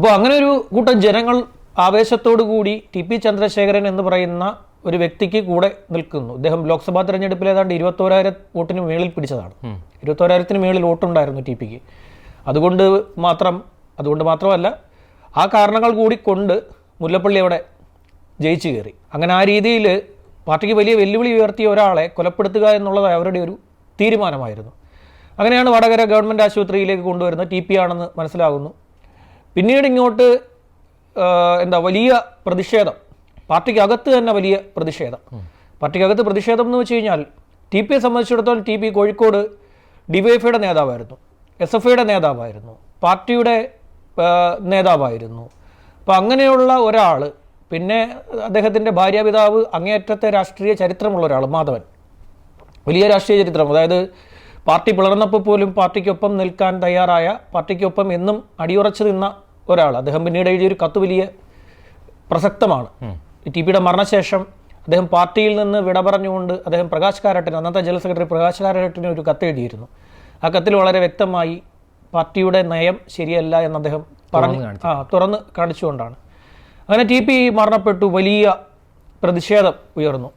അപ്പോൾ അങ്ങനെ ഒരു കൂട്ടം ജനങ്ങൾ ആവേശത്തോടു കൂടി ടി പി ചന്ദ്രശേഖരൻ എന്ന് പറയുന്ന ഒരു വ്യക്തിക്ക് കൂടെ നിൽക്കുന്നു. അദ്ദേഹം ലോക്സഭാ തെരഞ്ഞെടുപ്പിൽ ഏതാണ്ട് 21,000 വോട്ടിന് മേളിൽ പിടിച്ചതാണ്. 21,000-ന് മേളിൽ വോട്ടുണ്ടായിരുന്നു ടി പിക്ക്. അതുകൊണ്ട് മാത്രമല്ല ആ കാരണങ്ങൾ കൂടി കൊണ്ട് മുല്ലപ്പള്ളി അവിടെ ജയിച്ചു കയറി. അങ്ങനെ ആ രീതിയിൽ പാർട്ടിക്ക് വലിയ വെല്ലുവിളി ഉയർത്തിയ ഒരാളെ കൊലപ്പെടുത്തുക എന്നുള്ളത് അവരുടെ ഒരു തീരുമാനമായിരുന്നു. അങ്ങനെയാണ് വടകര ഗവൺമെൻറ് ആശുപത്രിയിലേക്ക് കൊണ്ടുവരുന്നത്. ടി പി ആണെന്ന് മനസ്സിലാകുന്നു. പിന്നീട് ഇങ്ങോട്ട് വലിയ പ്രതിഷേധം, പാർട്ടിക്കകത്ത് തന്നെ വലിയ പ്രതിഷേധം. പാർട്ടിക്കകത്ത് പ്രതിഷേധം എന്ന് വെച്ച് കഴിഞ്ഞാൽ ടി പിയെ സംബന്ധിച്ചിടത്തോളം ടി പി കോഴിക്കോട് ഡിവൈഎഫ്ഐയുടെ നേതാവായിരുന്നു, SFIയുടെ നേതാവായിരുന്നു, പാർട്ടിയുടെ നേതാവായിരുന്നു. അപ്പോൾ അങ്ങനെയുള്ള ഒരാൾ, പിന്നെ അദ്ദേഹത്തിൻ്റെ ഭാര്യാപിതാവ് അങ്ങേയറ്റത്തെ രാഷ്ട്രീയ ചരിത്രമുള്ള ഒരാൾ, മാധവൻ, വലിയ രാഷ്ട്രീയ ചരിത്രം. അതായത് പാർട്ടി പിളർന്നപ്പോൾ പോലും പാർട്ടിക്കൊപ്പം നിൽക്കാൻ തയ്യാറായ, പാർട്ടിക്കൊപ്പം എന്നും അടിയുറച്ചു നിന്ന ഒരാൾ. അദ്ദേഹം പിന്നീട് എഴുതിയൊരു കത്ത് വലിയ പ്രസക്തമാണ്. ടി പിയുടെ മരണശേഷം അദ്ദേഹം പാർട്ടിയിൽ നിന്ന് വിട പറഞ്ഞുകൊണ്ട് അദ്ദേഹം പ്രകാശ് കാരാട്ടിന്, അന്നത്തെ ജനറൽ സെക്രട്ടറി പ്രകാശ് കാരാട്ടിന് ഒരു കത്ത് എഴുതിയിരുന്നു. ആ കത്തിൽ വളരെ വ്യക്തമായി പാർട്ടിയുടെ നയം ശരിയല്ല എന്ന് അദ്ദേഹം തുറന്ന് കാണിച്ചുകൊണ്ടാണ്. അങ്ങനെ ടി പി മരണപ്പെട്ടു. വലിയ പ്രതിഷേധം ഉയർന്നു.